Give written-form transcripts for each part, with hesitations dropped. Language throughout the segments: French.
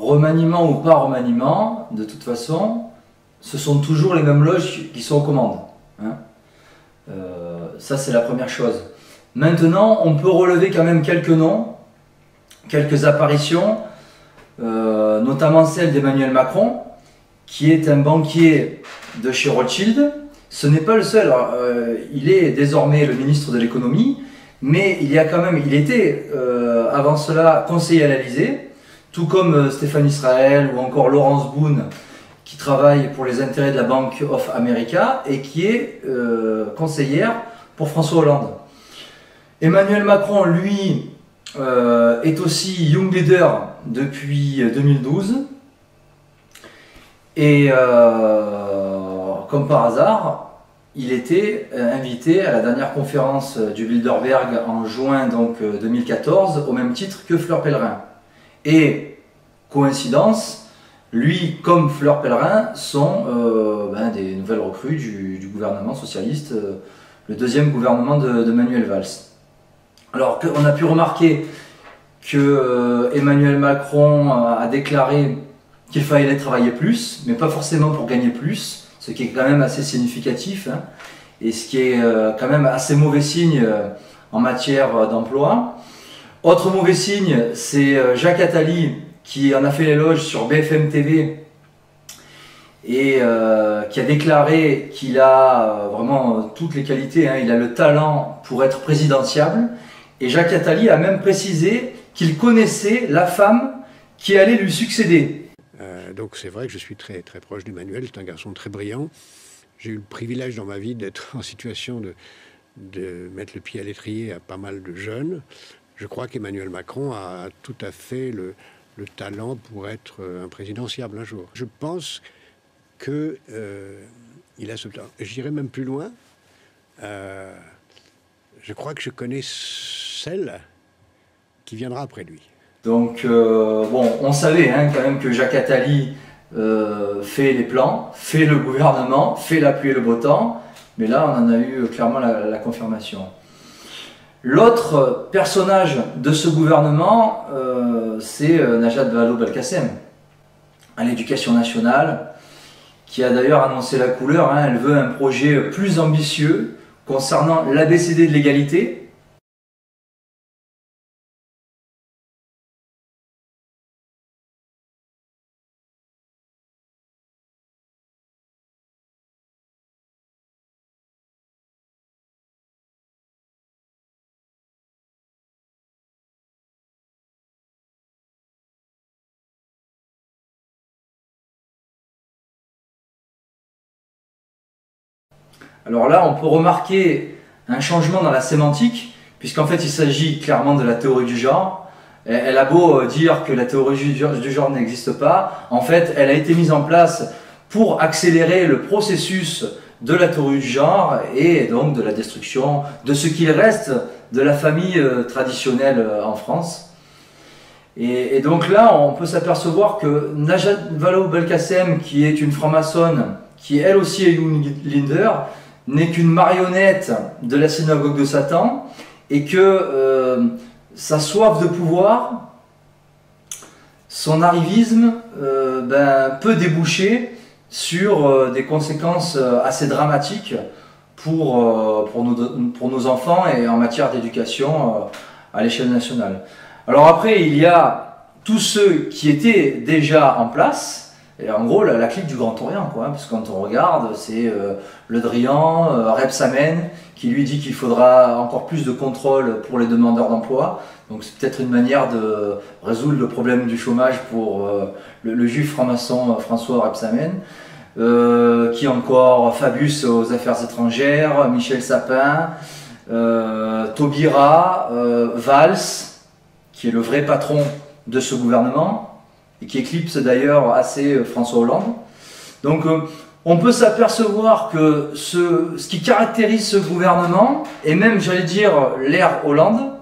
remaniement ou pas remaniement, de toute façon, ce sont toujours les mêmes loges qui sont aux commandes. Hein. Ça, c'est la première chose. Maintenant, on peut relever quand même quelques noms, quelques apparitions, notamment celle d'Emmanuel Macron, qui est un banquier de chez Rothschild. Ce n'est pas le seul. Alors, il est désormais le ministre de l'économie, mais il était avant cela conseiller à l'Élysée, tout comme Stéphane Israël ou encore Laurence Boone, qui travaille pour les intérêts de la Bank of America et qui est conseillère pour François Hollande. Emmanuel Macron, lui, est aussi Young Leader depuis 2012. Et comme par hasard, il était invité à la dernière conférence du Bilderberg en juin 2014, au même titre que Fleur Pellerin. Et, coïncidence, lui comme Fleur Pellerin sont des nouvelles recrues du gouvernement socialiste, le deuxième gouvernement de Manuel Valls. Alors on a pu remarquer que Emmanuel Macron a déclaré qu'il fallait travailler plus, mais pas forcément pour gagner plus, ce qui est quand même assez significatif, hein, et ce qui est quand même assez mauvais signe en matière d'emploi. Autre mauvais signe, c'est Jacques Attali qui en a fait l'éloge sur BFM TV et qui a déclaré qu'il a vraiment toutes les qualités, hein, il a le talent pour être présidentiable. Et Jacques Attali a même précisé qu'il connaissait la femme qui allait lui succéder. Donc c'est vrai que je suis très proche d'Emmanuel, c'est un garçon très brillant. J'ai eu le privilège dans ma vie d'être en situation de mettre le pied à l'étrier à pas mal de jeunes. Je crois qu'Emmanuel Macron a tout à fait le talent pour être un présidentiable un jour. Je pense qu'il a ce talent. J'irai même plus loin. Je crois que je connais celle qui viendra après lui. Donc, on savait hein, quand même que Jacques Attali fait les plans, fait le gouvernement, fait la pluie et le beau temps, mais là, on en a eu clairement la confirmation. L'autre personnage de ce gouvernement, c'est Najat Vallaud-Belkacem, à l'Éducation nationale, qui a d'ailleurs annoncé la couleur. Hein, elle veut un projet plus ambitieux concernant l'ABCD de l'égalité. Alors là, on peut remarquer un changement dans la sémantique, puisqu'en fait il s'agit clairement de la théorie du genre. Elle a beau dire que la théorie du genre n'existe pas, en fait elle a été mise en place pour accélérer le processus de la théorie du genre et donc de la destruction de ce qu'il reste de la famille traditionnelle en France. Et donc là, on peut s'apercevoir que Najat Vallaud-Belkacem, qui est une franc-maçonne, qui elle aussi est une leader, n'est qu'une marionnette de la synagogue de Satan, et que sa soif de pouvoir, son arrivisme, peut déboucher sur des conséquences assez dramatiques pour nos enfants et en matière d'éducation à l'échelle nationale. Alors après, il y a tous ceux qui étaient déjà en place. Et en gros, la clique du Grand Orient, quoi, hein, parce que quand on regarde, c'est Le Drian, Rebsamen, qui lui dit qu'il faudra encore plus de contrôle pour les demandeurs d'emploi. Donc c'est peut-être une manière de résoudre le problème du chômage pour le juif franc-maçon François Rebsamen. Qui encore Fabius aux affaires étrangères, Michel Sapin, Taubira, Valls, qui est le vrai patron de ce gouvernement, et qui éclipse d'ailleurs assez François Hollande. Donc on peut s'apercevoir que ce qui caractérise ce gouvernement, et même j'allais dire l'ère Hollande,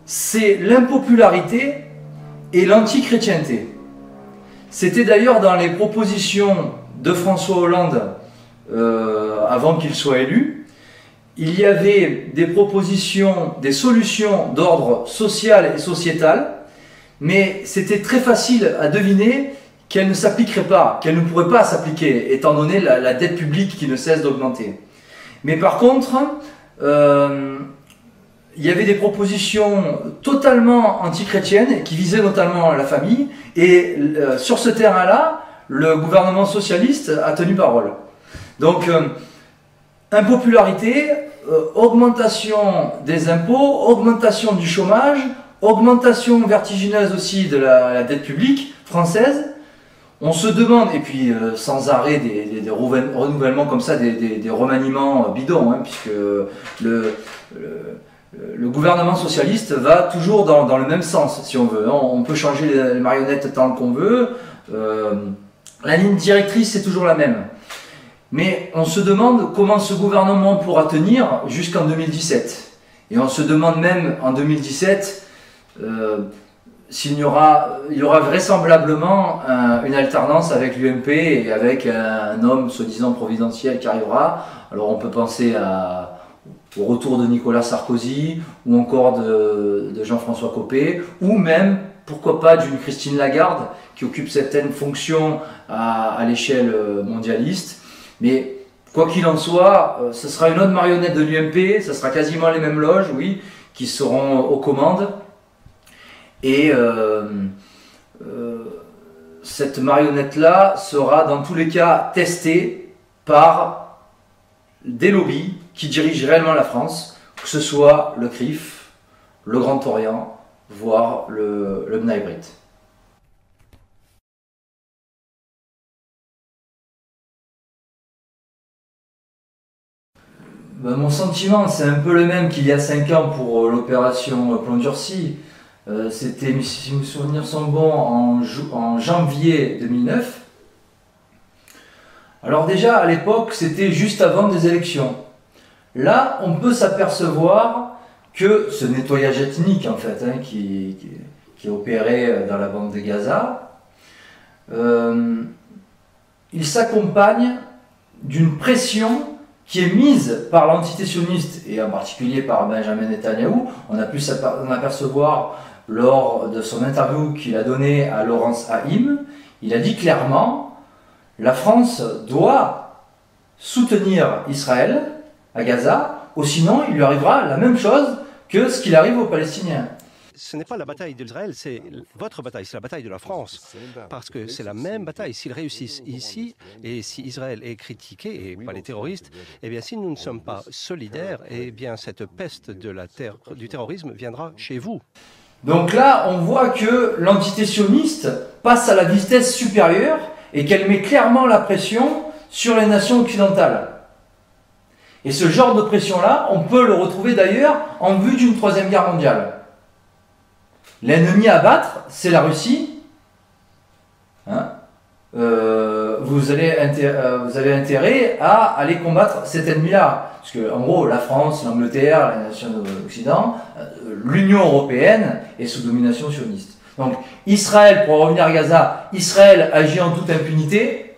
c'est l'impopularité et l'anti-chrétienté. C'était d'ailleurs dans les propositions de François Hollande avant qu'il soit élu. Il y avait des propositions, des solutions d'ordre social et sociétal, mais c'était très facile à deviner qu'elle ne s'appliquerait pas, qu'elle ne pourrait pas s'appliquer, étant donné la dette publique qui ne cesse d'augmenter. Mais par contre, il y avait des propositions totalement antichrétiennes qui visaient notamment la famille, et sur ce terrain-là, le gouvernement socialiste a tenu parole. Donc, impopularité, augmentation des impôts, augmentation du chômage, augmentation vertigineuse aussi de la dette publique française. On se demande, et puis sans arrêt des renouvellements comme ça, des remaniements bidons, hein, puisque le gouvernement socialiste va toujours dans le même sens, si on veut. On peut changer les marionnettes tant qu'on veut, la ligne directrice c'est toujours la même. Mais on se demande comment ce gouvernement pourra tenir jusqu'en 2017. Et on se demande même en 2017 s'il y aura vraisemblablement une alternance avec l'UMP et avec un homme soi-disant providentiel qui arrivera. Alors on peut penser au retour de Nicolas Sarkozy ou encore de Jean-François Copé, ou même, pourquoi pas, d'une Christine Lagarde qui occupe certaines fonctions à l'échelle mondialiste. Mais quoi qu'il en soit, ce sera une autre marionnette de l'UMP, ce sera quasiment les mêmes loges, oui, qui seront aux commandes. Et cette marionnette-là sera dans tous les cas testée par des lobbies qui dirigent réellement la France, que ce soit le CRIF, le Grand Orient, voire le Bnei Brit. Ben, mon sentiment, c'est un peu le même qu'il y a 5 ans pour l'opération Plomb durci. C'était, si mes souvenirs sont bons, en janvier 2009. Alors déjà, à l'époque, c'était juste avant des élections. Là, on peut s'apercevoir que ce nettoyage ethnique, en fait, hein, qui est opéré dans la bande de Gaza, il s'accompagne d'une pression qui est mise par l'entité sioniste, et en particulier par Benjamin Netanyahou. On a pu s'en apercevoir lors de son interview qu'il a donnée à Laurence Haïm. Il a dit clairement: la France doit soutenir Israël à Gaza, ou sinon il lui arrivera la même chose que ce qu'il arrive aux Palestiniens. Ce n'est pas la bataille d'Israël, c'est votre bataille, c'est la bataille de la France. Parce que c'est la même bataille. S'ils réussissent ici, et si Israël est critiqué, et pas les terroristes, eh bien si nous ne sommes pas solidaires, eh bien cette peste du terrorisme viendra chez vous. Donc là, on voit que l'entité sioniste passe à la vitesse supérieure et qu'elle met clairement la pression sur les nations occidentales. Et ce genre de pression-là, on peut le retrouver d'ailleurs en vue d'une troisième guerre mondiale. L'ennemi à battre, c'est la Russie. Hein, vous avez intérêt à aller combattre cet ennemi-là. Parce que, en gros, la France, l'Angleterre, les nations de l'Occident, l'Union européenne est sous domination sioniste. Donc, Israël, pour revenir à Gaza, Israël agit en toute impunité.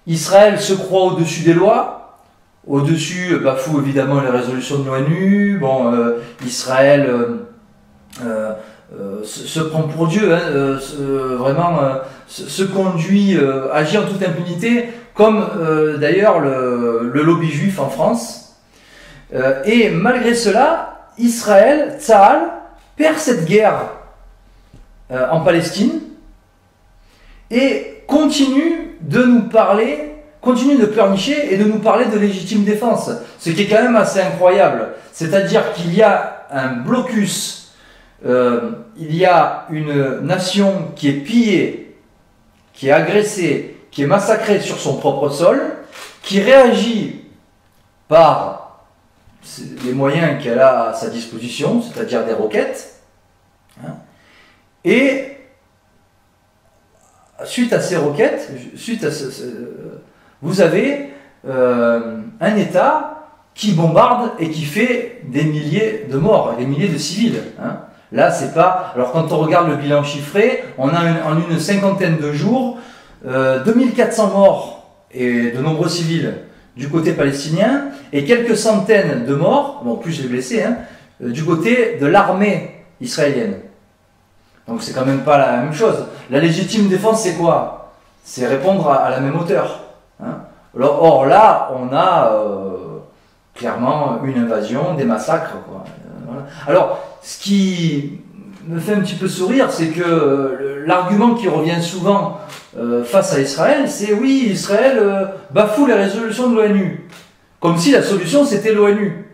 Israël se croit au-dessus des lois. Au-dessus, bafoue évidemment les résolutions de l'ONU. Bon, Israël se prend pour Dieu, hein, vraiment se conduit, agit en toute impunité, comme d'ailleurs le lobby juif en France. Et malgré cela, Israël, Tsahal, perd cette guerre en Palestine et continue de nous parler, continue de pleurnicher et de nous parler de légitime défense. Ce qui est quand même assez incroyable. C'est-à-dire qu'il y a un blocus. Il y a une nation qui est pillée, qui est agressée, qui est massacrée sur son propre sol, qui réagit par les moyens qu'elle a à sa disposition, c'est-à-dire des roquettes, hein, et suite à ces roquettes, vous avez un État qui bombarde et qui fait des milliers de morts, des milliers de civils, hein. Là, c'est pas... Alors, quand on regarde le bilan chiffré, on a en une cinquantaine de jours 2400 morts et de nombreux civils du côté palestinien et quelques centaines de morts, bon, plus les blessés, hein, du côté de l'armée israélienne. Donc c'est quand même pas la même chose. La légitime défense, c'est quoi? C'est répondre à la même hauteur. Hein. Or là, on a clairement une invasion, des massacres. Quoi. Voilà. Alors, ce qui me fait un petit peu sourire, c'est que l'argument qui revient souvent face à Israël, c'est oui, Israël bafoue les résolutions de l'ONU. Comme si la solution, c'était l'ONU.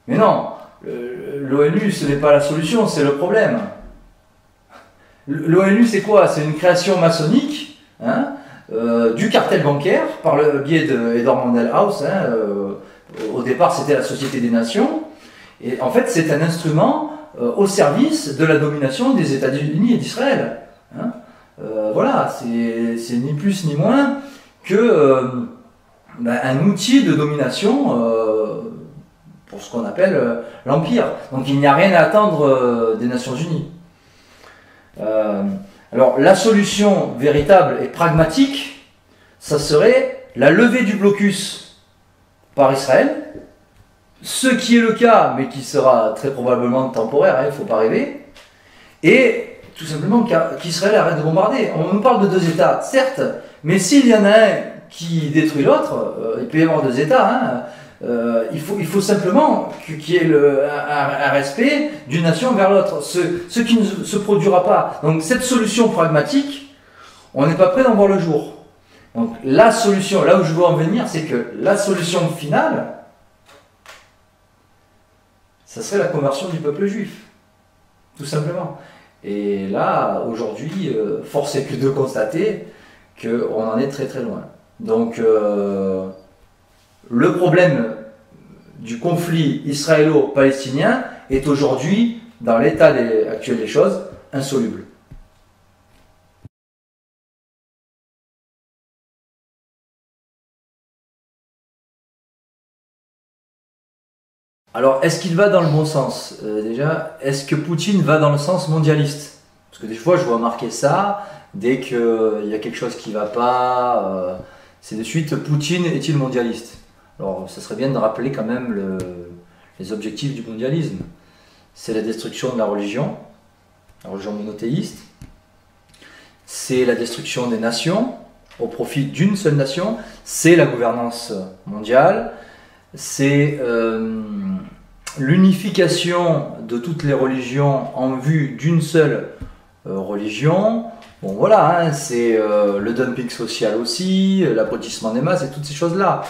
Mais non, l'ONU, ce n'est pas la solution, c'est le problème. L'ONU, c'est quoi? C'est une création maçonnique hein, du cartel bancaire par le biais d'Edward Mandell House. Hein, au départ, c'était la Société des Nations. Et en fait, c'est un instrument au service de la domination des États-Unis et d'Israël. Hein. Voilà, c'est ni plus ni moins que un outil de domination pour ce qu'on appelle l'Empire. Donc il n'y a rien à attendre des Nations Unies. Alors la solution véritable et pragmatique, ça serait la levée du blocus par Israël, ce qui est le cas, mais qui sera très probablement temporaire, il ne faut pas rêver, et tout simplement qu'Israël arrête de bombarder. On nous parle de deux États, certes, mais s'il y en a un qui détruit l'autre, il peut y avoir deux États, hein, il faut simplement qu'il y ait un respect d'une nation vers l'autre, ce qui ne se produira pas. Donc cette solution pragmatique, on n'est pas prêt d'en voir le jour. Donc la solution, là où je veux en venir, c'est que la solution finale, ça serait la conversion du peuple juif, tout simplement. Et là, aujourd'hui, force est que de constater qu'on en est très très loin. Donc le problème du conflit israélo-palestinien est aujourd'hui, dans l'état actuel des choses, insoluble. Alors, est-ce qu'il va dans le bon sens? Déjà, est-ce que Poutine va dans le sens mondialiste? Parce que des fois, je vois marquer ça, dès qu'il y a quelque chose qui ne va pas, c'est de suite, Poutine est-il mondialiste? Alors, ça serait bien de rappeler quand même les objectifs du mondialisme. C'est la destruction de la religion monothéiste. C'est la destruction des nations au profit d'une seule nation. C'est la gouvernance mondiale. C'est l'unification de toutes les religions en vue d'une seule religion. Bon voilà, hein, c'est le dumping social aussi, l'abrutissement des masses et toutes ces choses-là.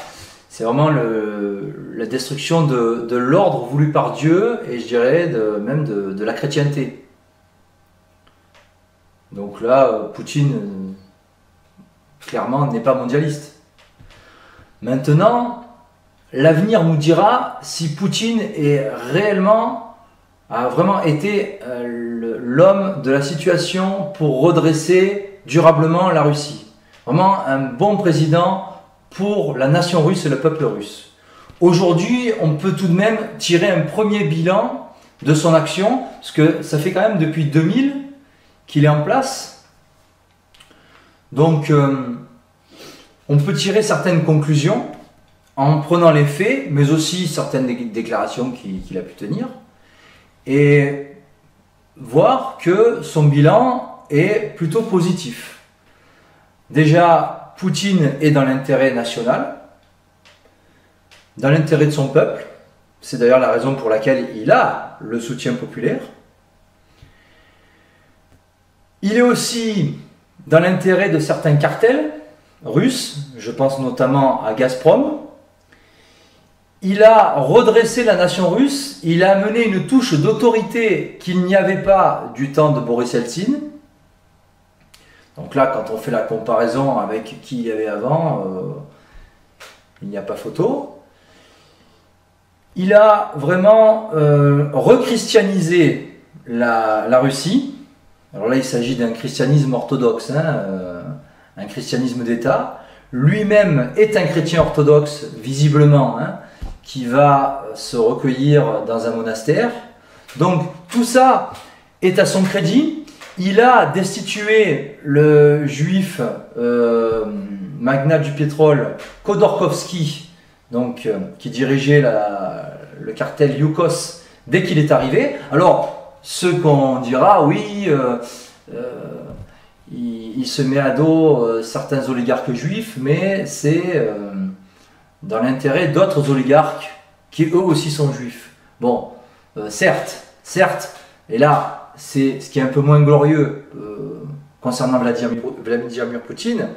C'est vraiment la destruction de l'ordre voulu par Dieu et je dirais même de la chrétienté. Donc là, Poutine, clairement, n'est pas mondialiste. Maintenant, l'avenir nous dira si Poutine a vraiment été l'homme de la situation pour redresser durablement la Russie. Vraiment un bon président pour la nation russe et le peuple russe. Aujourd'hui, on peut tout de même tirer un premier bilan de son action, parce que ça fait quand même depuis 2000 qu'il est en place. Donc, on peut tirer certaines conclusions en prenant les faits, mais aussi certaines déclarations qu'il a pu tenir, et voir que son bilan est plutôt positif. Déjà, Poutine est dans l'intérêt national, dans l'intérêt de son peuple. C'est d'ailleurs la raison pour laquelle il a le soutien populaire. Il est aussi dans l'intérêt de certains cartels russes, je pense notamment à Gazprom. Il a redressé la nation russe, il a amené une touche d'autorité qu'il n'y avait pas du temps de Boris Eltsine. Donc là, quand on fait la comparaison avec qui il y avait avant, il n'y a pas photo. Il a vraiment rechristianisé la Russie. Alors là, il s'agit d'un christianisme orthodoxe, hein, un christianisme d'État. Lui-même est un chrétien orthodoxe, visiblement, hein, qui va se recueillir dans un monastère. Donc tout ça est à son crédit. Il a destitué le juif magnat du pétrole Khodorkovsky, donc, qui dirigeait le cartel Yukos dès qu'il est arrivé. Alors, ce qu'on dira, oui, il se met à dos certains oligarques juifs, mais c'est dans l'intérêt d'autres oligarques qui eux aussi sont juifs. Bon, certes, et là, c'est ce qui est un peu moins glorieux concernant Vladimir Poutine,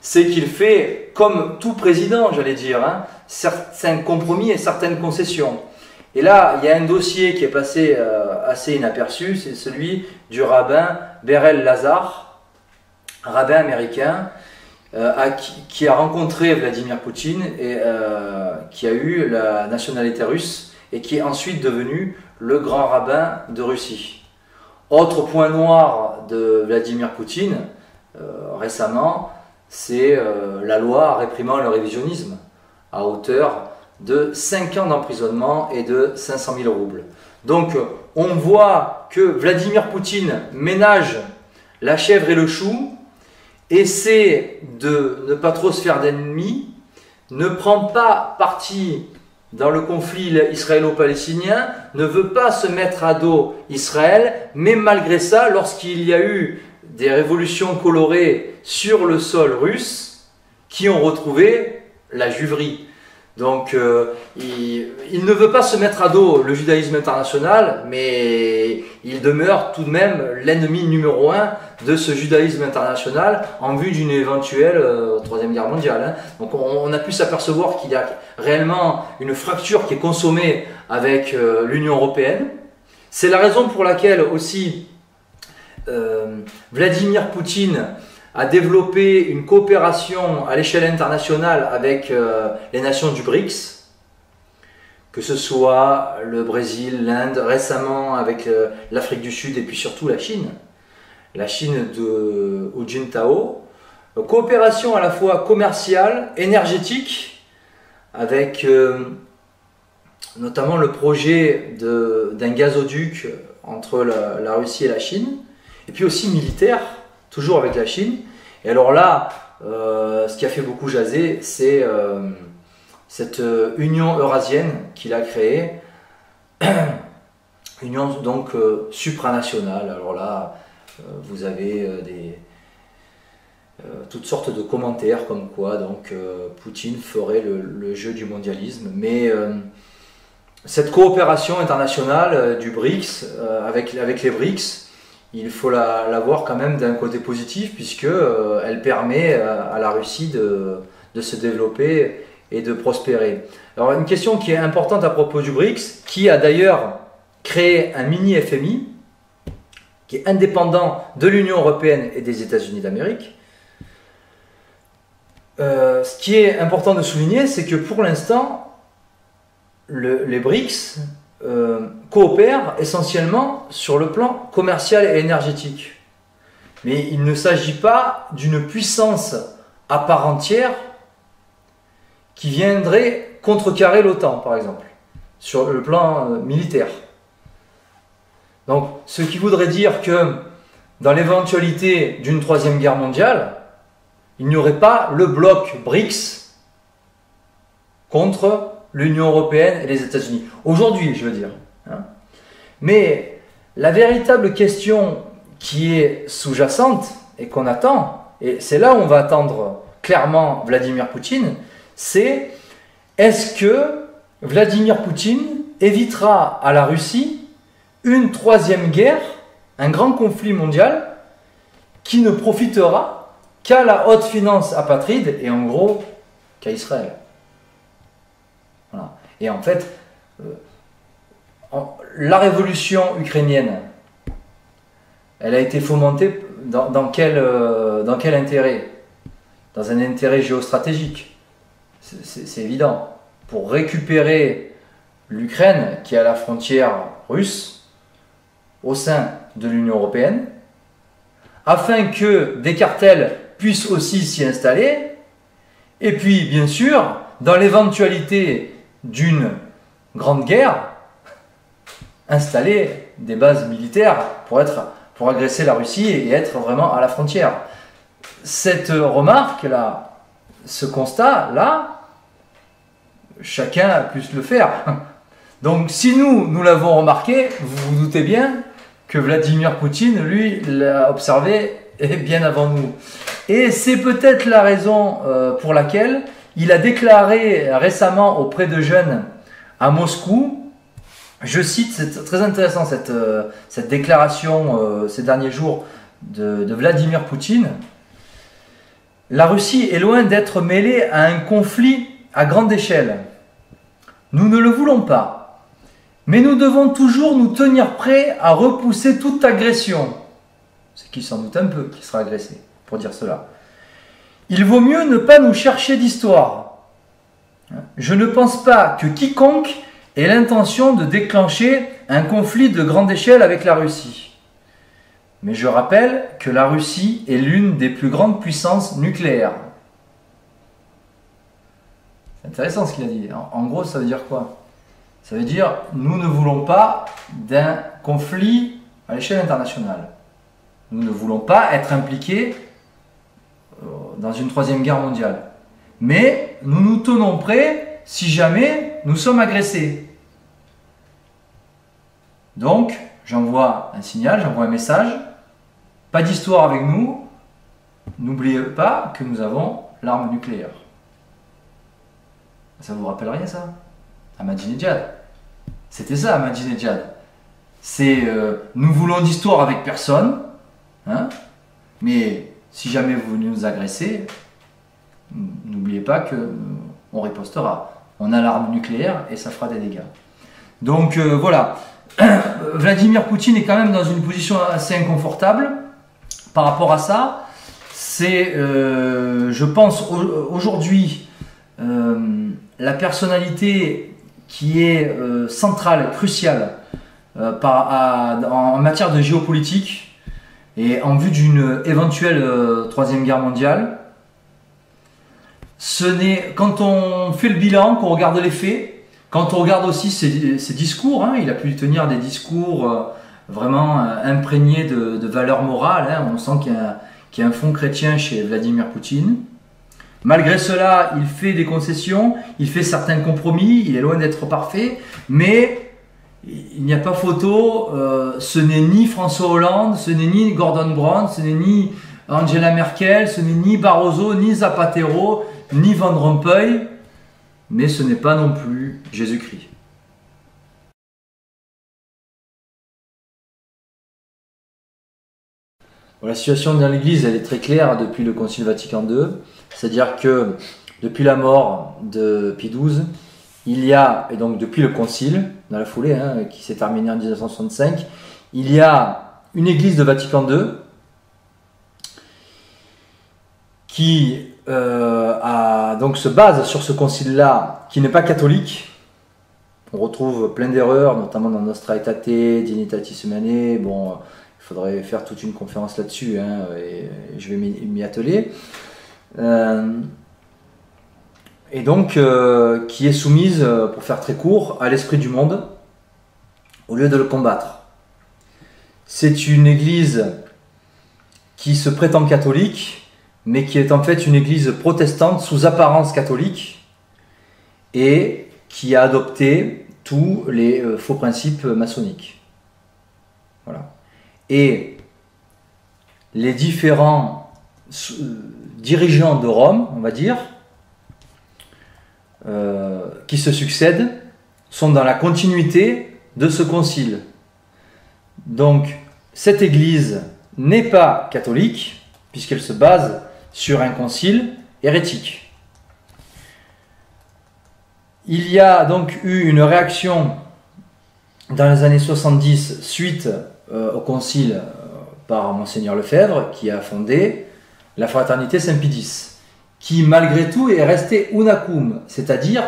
c'est qu'il fait, comme tout président, j'allais dire, hein, certains compromis et certaines concessions. Et là, il y a un dossier qui est passé assez inaperçu, c'est celui du rabbin Berel Lazar, un rabbin américain, qui a rencontré Vladimir Poutine et qui a eu la nationalité russe et qui est ensuite devenu le grand rabbin de Russie. Autre point noir de Vladimir Poutine, récemment, c'est la loi réprimant le révisionnisme à hauteur de 5 ans d'emprisonnement et de 500 000 roubles. Donc on voit que Vladimir Poutine ménage la chèvre et le chou, essaie de ne pas trop se faire d'ennemis, ne prend pas parti dans le conflit israélo-palestinien, ne veut pas se mettre à dos Israël, mais malgré ça, lorsqu'il y a eu des révolutions colorées sur le sol russe, qui ont retrouvé la juiverie. Donc il ne veut pas se mettre à dos le judaïsme international, mais il demeure tout de même l'ennemi numéro 1 de ce judaïsme international en vue d'une éventuelle Troisième Guerre mondiale. Hein. Donc on a pu s'apercevoir qu'il y a réellement une fracture qui est consommée avec l'Union européenne. C'est la raison pour laquelle aussi Vladimir Poutine a développé une coopération à l'échelle internationale avec les nations du BRICS, que ce soit le Brésil, l'Inde, récemment avec l'Afrique du Sud et puis surtout la Chine de Hu Jintao. Coopération à la fois commerciale, énergétique, avec notamment le projet d'un gazoduc entre la Russie et la Chine, et puis aussi militaire, toujours avec la Chine. Et alors là, ce qui a fait beaucoup jaser, c'est cette union eurasienne qu'il a créée, union donc supranationale. Alors là, vous avez toutes sortes de commentaires comme quoi donc Poutine ferait le jeu du mondialisme, mais cette coopération internationale du BRICS avec les BRICS, il faut la voir quand même d'un côté positif, puisque elle permet à la Russie de se développer et de prospérer. Alors une question qui est importante à propos du BRICS, qui a d'ailleurs créé un mini FMI, qui est indépendant de l'Union européenne et des États-Unis d'Amérique. Ce qui est important de souligner, c'est que pour l'instant, les BRICS coopèrent essentiellement sur le plan commercial et énergétique. Mais il ne s'agit pas d'une puissance à part entière qui viendrait contrecarrer l'OTAN, par exemple, sur le plan militaire. Donc, ce qui voudrait dire que dans l'éventualité d'une troisième guerre mondiale, il n'y aurait pas le bloc BRICS contre l'Union européenne et les États-Unis. Aujourd'hui, je veux dire. Hein. Mais la véritable question qui est sous-jacente et qu'on attend, et c'est là où on va attendre clairement Vladimir Poutine, c'est est-ce que Vladimir Poutine évitera à la Russie une troisième guerre, un grand conflit mondial qui ne profitera qu'à la haute finance apatride et en gros qu'à Israël. Voilà. Et en fait, la révolution ukrainienne, elle a été fomentée dans quel intérêt? Dans un intérêt géostratégique. C'est évident. Pour récupérer l'Ukraine, qui est à la frontière russe, au sein de l'Union européenne, afin que des cartels puissent aussi s'y installer, et puis, bien sûr, dans l'éventualité d'une grande guerre, installer des bases militaires pour agresser la Russie et être vraiment à la frontière. Cette remarque-là, ce constat-là, chacun puisse le faire. Donc si nous l'avons remarqué, vous vous doutez bien que Vladimir Poutine, lui, l'a observé bien avant nous. Et c'est peut-être la raison pour laquelle il a déclaré récemment auprès de jeunes à Moscou, je cite, c'est très intéressant cette déclaration ces derniers jours de Vladimir Poutine, « La Russie est loin d'être mêlée à un conflit à grande échelle. Nous ne le voulons pas, mais nous devons toujours nous tenir prêts à repousser toute agression. » C'est qui s'en doute un peu qui sera agressé pour dire cela. « Il vaut mieux ne pas nous chercher d'histoire. Je ne pense pas que quiconque ait l'intention de déclencher un conflit de grande échelle avec la Russie. Mais je rappelle que la Russie est l'une des plus grandes puissances nucléaires. » C'est intéressant ce qu'il a dit. En gros, ça veut dire quoi? Ça veut dire, nous ne voulons pas d'un conflit à l'échelle internationale. Nous ne voulons pas être impliqués dans une troisième guerre mondiale. Mais nous nous tenons prêts si jamais nous sommes agressés. Donc, j'envoie un signal, j'envoie un message. Pas d'histoire avec nous. N'oubliez pas que nous avons l'arme nucléaire. Ça vous rappelle rien, ça? Ahmadinejad. C'était ça, Ahmadinejad. C'est nous voulons d'histoire avec personne, hein, mais si jamais vous nous agressez, n'oubliez pas qu'on ripostera. On a l'arme nucléaire et ça fera des dégâts. Donc voilà. Vladimir Poutine est quand même dans une position assez inconfortable par rapport à ça. C'est, je pense, aujourd'hui, la personnalité qui est centrale, cruciale en matière de géopolitique et en vue d'une éventuelle troisième guerre mondiale. Ce n'est, quand on fait le bilan, qu'on regarde les faits, quand on regarde aussi ses discours, hein, il a pu tenir des discours vraiment imprégnés de valeurs morales, hein, on sent qu'il y a un fond chrétien chez Vladimir Poutine. Malgré cela, il fait des concessions, il fait certains compromis, il est loin d'être parfait, mais il n'y a pas photo, ce n'est ni François Hollande, ce n'est ni Gordon Brown, ce n'est ni Angela Merkel, ce n'est ni Barroso, ni Zapatero, ni Van Rompuy, mais ce n'est pas non plus Jésus-Christ. La situation dans l'Église, elle est très claire depuis le Concile Vatican II, c'est-à-dire que depuis la mort de Pie XII, il y a, et donc depuis le Concile, dans la foulée, hein, qui s'est terminé en 1965, il y a une Église de Vatican II qui donc se base sur ce concile-là, qui n'est pas catholique. On retrouve plein d'erreurs, notamment dans Nostra Aetate, Dignitatis Humanae. Bon, il faudrait faire toute une conférence là-dessus, hein, et je vais m'y atteler. Et donc, qui est soumise, pour faire très court, à l'esprit du monde, au lieu de le combattre. C'est une église qui se prétend catholique, mais qui est en fait une église protestante sous apparence catholique, et qui a adopté tous les faux principes maçonniques. Voilà. Et les différents dirigeants de Rome, on va dire, qui se succèdent, sont dans la continuité de ce concile. Donc, cette église n'est pas catholique, puisqu'elle se base sur un concile hérétique. Il y a donc eu une réaction dans les années 70 suite au concile par Monseigneur Lefebvre, qui a fondé la Fraternité Saint-Pie X, qui malgré tout est restée unacum, c'est-à-dire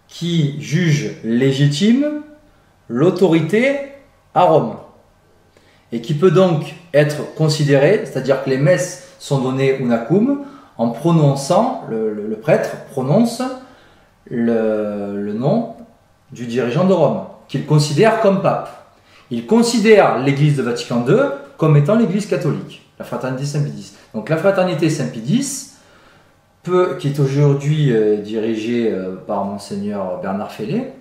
qui juge légitime l'autorité à Rome, et qui peut donc être considérée, c'est-à-dire que les messes sont données unacum, en prononçant, le prêtre prononce le nom du dirigeant de Rome, qu'il considère comme pape. Il considère l'église de Vatican II comme étant l'église catholique, la Fraternité Saint-Pie X. Donc la Fraternité Saint-Pie X, qui est aujourd'hui dirigée par Monseigneur Bernard Fellet,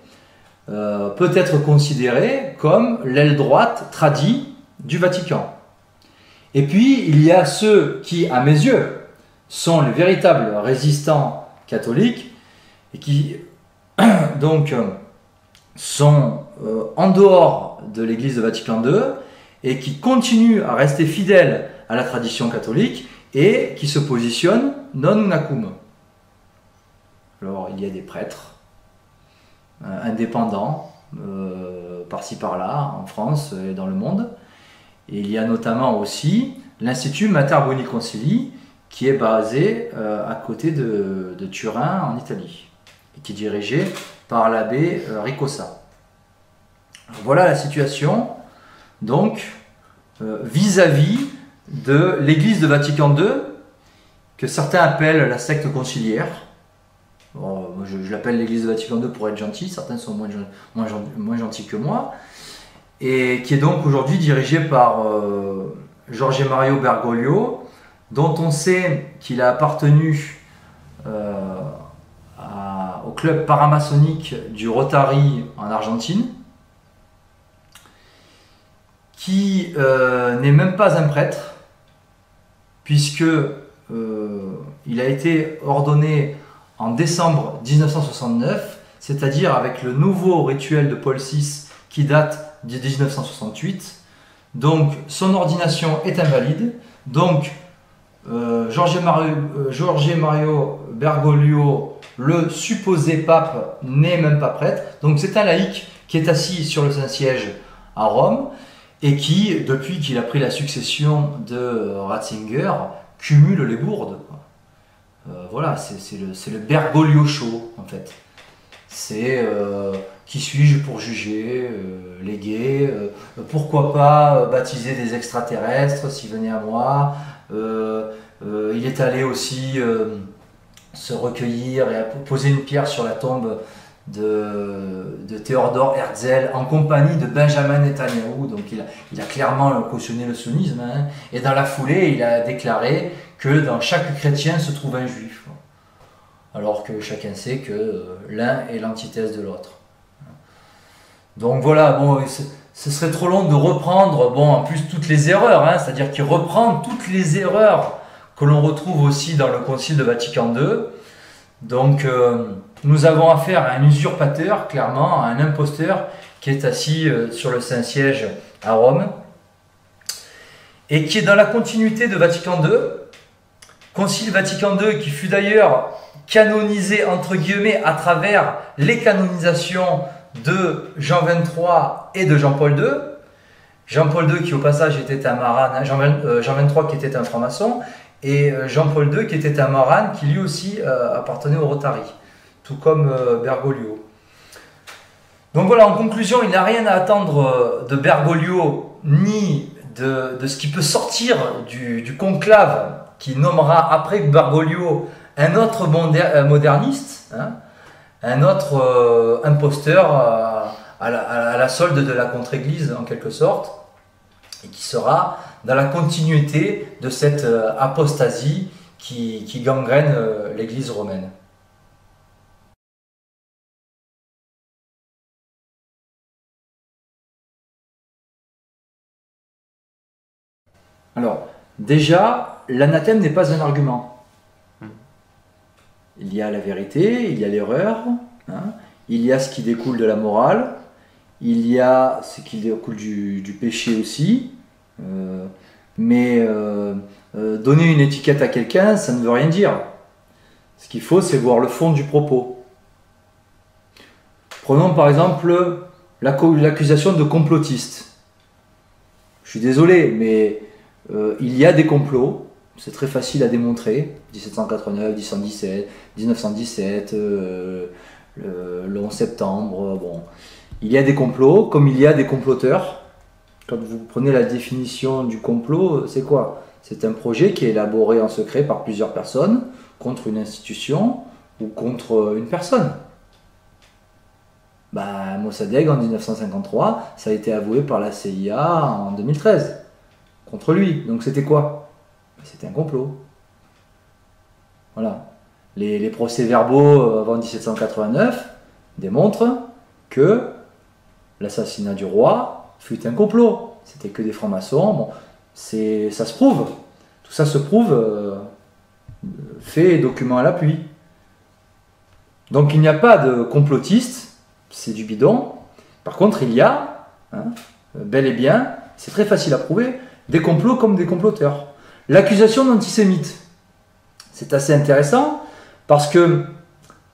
peut être considérée comme l'aile droite tradie du Vatican. Et puis, il y a ceux qui, à mes yeux, sont les véritables résistants catholiques et qui, donc, sont en dehors de l'Église de Vatican II et qui continuent à rester fidèles à la tradition catholique et qui se positionnent non unacum. Alors, il y a des prêtres indépendants, par-ci par-là, en France et dans le monde. Et il y a notamment aussi l'Institut Mater Boni Concili, qui est basé à côté de Turin, en Italie, et qui est dirigé par l'abbé Ricossa. Alors, voilà la situation, donc, vis-à-vis de l'Église de Vatican II, que certains appellent la secte conciliaire. Bon, moi, je l'appelle l'Église de Vatican II pour être gentil, certains sont moins gentils que moi, et qui est donc aujourd'hui dirigée par Jorge Mario Bergoglio, dont on sait qu'il a appartenu au club paramaçonnique du Rotary en Argentine, qui n'est même pas un prêtre, puisque il a été ordonné en décembre 1969, c'est-à-dire avec le nouveau rituel de Paul VI qui date de 1968. Donc son ordination est invalide. Donc Jorge Mario Bergoglio, le supposé pape, n'est même pas prêtre. Donc c'est un laïc qui est assis sur le Saint-Siège à Rome et qui, depuis qu'il a pris la succession de Ratzinger, cumule les bourdes. Voilà, c'est le Bergoglio show en fait. C'est qui suis-je pour juger les gays, pourquoi pas baptiser des extraterrestres s'ils venaient à moi. Il est allé aussi se recueillir et poser une pierre sur la tombe de Théodore Herzl en compagnie de Benjamin Netanyahou. Donc il a clairement cautionné le sunnisme, hein. Et dans la foulée il a déclaré que dans chaque chrétien se trouve un juif, alors que chacun sait que l'un est l'antithèse de l'autre. Donc voilà, bon, ce serait trop long de reprendre, bon, en plus toutes les erreurs, hein, c'est-à-dire qu'il reprend toutes les erreurs que l'on retrouve aussi dans le Concile de Vatican II. Donc nous avons affaire à un usurpateur, clairement, à un imposteur qui est assis sur le Saint-Siège à Rome et qui est dans la continuité de Vatican II. Concile Vatican II qui fut d'ailleurs canonisé entre guillemets à travers les canonisations de Jean XXIII et de Jean-Paul II. Jean-Paul II qui au passage était un marane, hein, Jean XXIII qui était un franc-maçon et Jean-Paul II qui était un marane qui lui aussi appartenait au Rotary, tout comme Bergoglio. Donc voilà, en conclusion, il n'a rien à attendre de Bergoglio ni de ce qui peut sortir du conclave qui nommera après Bergoglio un autre moderniste, hein, un autre imposteur à la solde de la contre-église en quelque sorte, et qui sera dans la continuité de cette apostasie qui gangrène l'église romaine. Alors, déjà, l'anathème n'est pas un argument. Il y a la vérité, il y a l'erreur, hein, il y a ce qui découle de la morale, il y a ce qui découle du péché aussi, mais donner une étiquette à quelqu'un, ça ne veut rien dire. Ce qu'il faut, c'est voir le fond du propos. Prenons par exemple l'accusation de complotiste. Je suis désolé, mais il y a des complots. C'est très facile à démontrer, 1789, 1917, le 11 septembre, bon. Il y a des complots, comme il y a des comploteurs. Quand vous prenez la définition du complot, c'est quoi? C'est un projet qui est élaboré en secret par plusieurs personnes, contre une institution ou contre une personne. Mossadegh en 1953, ça a été avoué par la CIA en 2013, contre lui. Donc c'était quoi? C'était un complot. Voilà. Les procès-verbaux avant 1789 démontrent que l'assassinat du roi fut un complot. c'était que des francs-maçons. Bon, ça se prouve. Tout ça se prouve, fait et document à l'appui. Donc il n'y a pas de complotistes, c'est du bidon. Par contre, il y a, bel et bien, c'est très facile à prouver, des complots comme des comploteurs. L'accusation d'antisémite, c'est assez intéressant parce que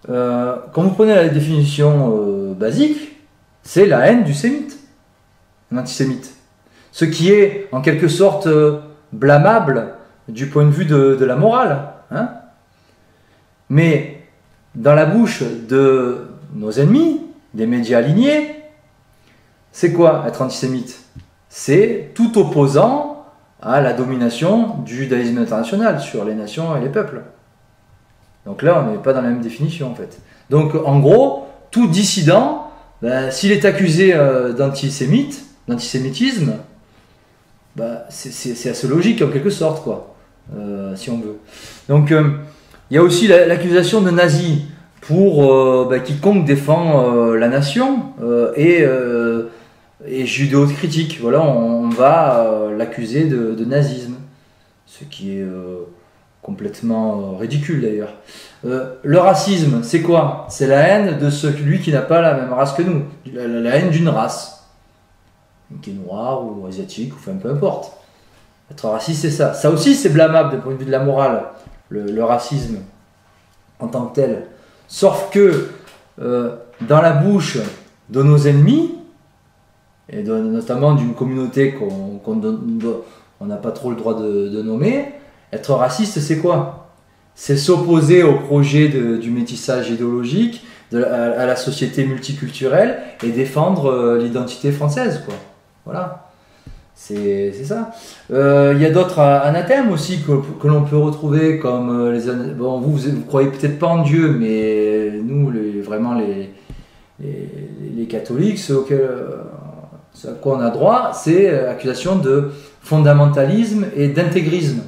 quand vous prenez la définition basique, c'est la haine du sémite, un antisémite. Ce qui est en quelque sorte blâmable du point de vue de la morale. Mais dans la bouche de nos ennemis, des médias alignés, c'est quoi être antisémite? C'est tout opposant à la domination du judaïsme international sur les nations et les peuples. Donc là, on n'est pas dans la même définition en fait. Donc en gros, tout dissident, s'il est accusé d'antisémitisme, c'est assez logique en quelque sorte, quoi, si on veut. Donc il y a aussi l'accusation de nazi pour quiconque défend la nation et judéo-critique. Voilà, on va l'accuser de nazisme, ce qui est complètement ridicule d'ailleurs. Le racisme, c'est quoi? C'est la haine de celui qui n'a pas la même race que nous, la haine d'une race, qui est noire ou asiatique, ou enfin peu importe. Être raciste, c'est ça. Ça aussi, c'est blâmable du point de vue de la morale, le racisme en tant que tel. Sauf que dans la bouche de nos ennemis, et notamment d'une communauté qu'on n'a pas trop le droit de nommer, être raciste, c'est quoi? C'est s'opposer au projet du métissage idéologique, à la société multiculturelle, et défendre l'identité française, quoi. Voilà, c'est ça. Il y a d'autres anathèmes aussi que l'on peut retrouver, comme bon, vous croyez peut-être pas en Dieu, mais nous, vraiment les catholiques, ce à quoi on a droit, c'est l'accusation de fondamentalisme et d'intégrisme.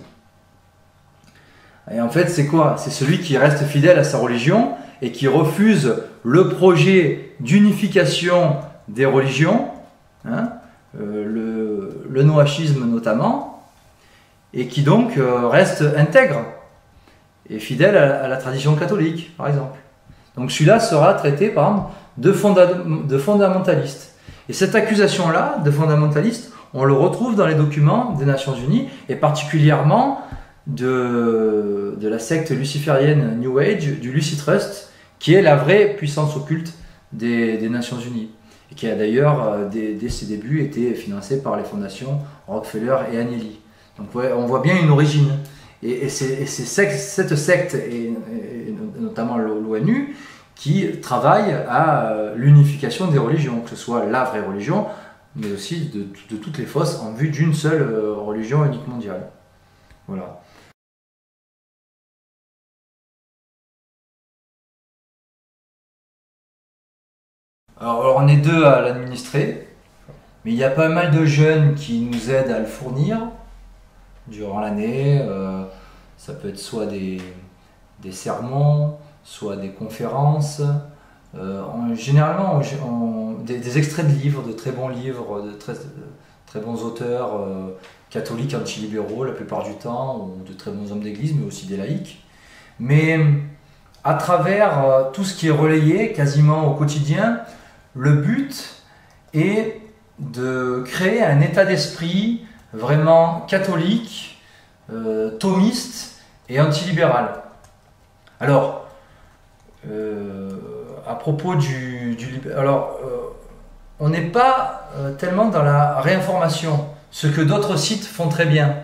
Et en fait, c'est quoi? C'est celui qui reste fidèle à sa religion et qui refuse le projet d'unification des religions, le noachisme notamment, et qui donc reste intègre et fidèle à la tradition catholique, par exemple. Donc celui-là sera traité, par exemple, de fondamentaliste. Et cette accusation-là de fondamentaliste, on le retrouve dans les documents des Nations Unies, et particulièrement de la secte luciférienne New Age, du Lucy Trust, qui est la vraie puissance occulte des Nations Unies, et qui a d'ailleurs, dès ses débuts, été financée par les fondations Rockefeller et Agnelli. Donc ouais, on voit bien une origine. Et c'est cette secte, et notamment l'ONU, qui travaille à l'unification des religions, que ce soit la vraie religion, mais aussi de toutes les fausses, en vue d'une seule religion unique mondiale. Voilà. Alors on est deux à l'administrer, mais il y a pas mal de jeunes qui nous aident à le fournir durant l'année. Ça peut être soit des sermons, soit des conférences, généralement des extraits de livres, de très bons livres, de très bons auteurs catholiques antilibéraux la plupart du temps, ou de très bons hommes d'église, mais aussi des laïcs. Mais à travers tout ce qui est relayé quasiment au quotidien, le but est de créer un état d'esprit vraiment catholique, thomiste et antilibéral. Alors, à propos on n'est pas tellement dans la réinformation, ce que d'autres sites font très bien,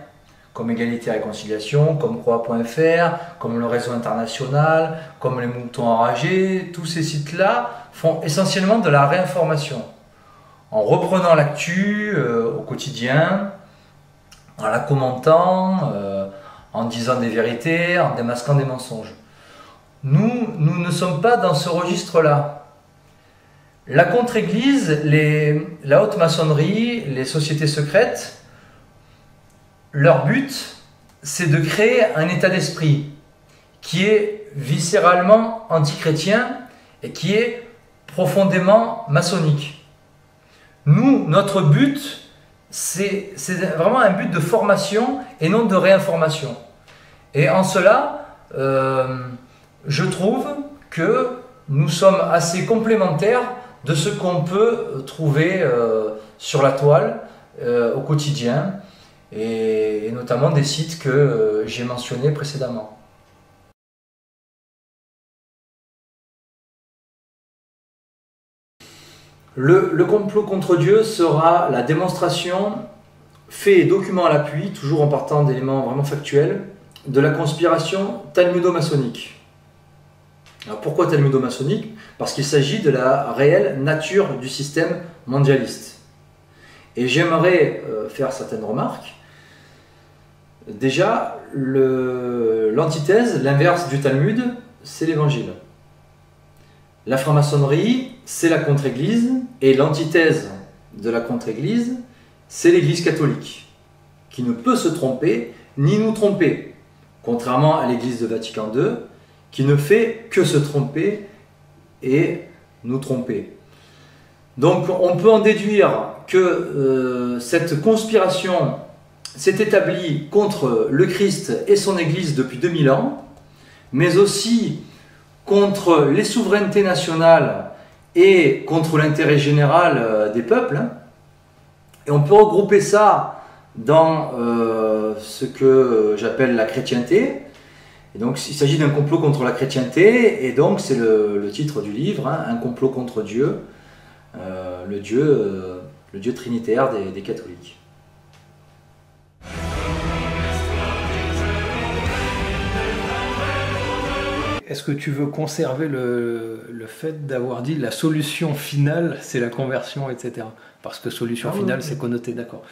comme Égalité et Réconciliation, comme Croix.fr, comme le Réseau International, comme les Moutons Enragés. Tous ces sites-là font essentiellement de la réinformation, en reprenant l'actu au quotidien, en la commentant, en disant des vérités, en démasquant des mensonges. Nous ne sommes pas dans ce registre-là. La contre-église, la haute maçonnerie, les sociétés secrètes, leur but, c'est de créer un état d'esprit qui est viscéralement antichrétien et qui est profondément maçonnique. Nous, notre but, c'est vraiment un but de formation et non de réinformation. Et en cela, je trouve que nous sommes assez complémentaires de ce qu'on peut trouver sur la toile au quotidien, et notamment des sites que j'ai mentionnés précédemment. Le complot contre Dieu sera la démonstration, fait et document à l'appui, toujours en partant d'éléments vraiment factuels, de la conspiration talmudo-maçonnique. Alors pourquoi talmudo-maçonnique? Parce qu'il s'agit de la réelle nature du système mondialiste. Et j'aimerais faire certaines remarques. Déjà, l'antithèse, l'inverse du Talmud, c'est l'Évangile. La franc-maçonnerie, c'est la contre-église, et l'antithèse de la contre-église, c'est l'Église catholique, qui ne peut se tromper ni nous tromper, contrairement à l'Église de Vatican II, qui ne fait que se tromper et nous tromper. Donc on peut en déduire que cette conspiration s'est établie contre le Christ et son Église depuis 2000 ans, mais aussi contre les souverainetés nationales et contre l'intérêt général des peuples. Et on peut regrouper ça dans ce que j'appelle la chrétienté. Et donc il s'agit d'un complot contre la chrétienté, et donc c'est le titre du livre, hein, un complot contre Dieu, le Dieu trinitaire des catholiques. Est-ce que tu veux conserver le fait d'avoir dit la solution finale, c'est la conversion, etc. Parce que solution finale, c'est connoté, d'accord.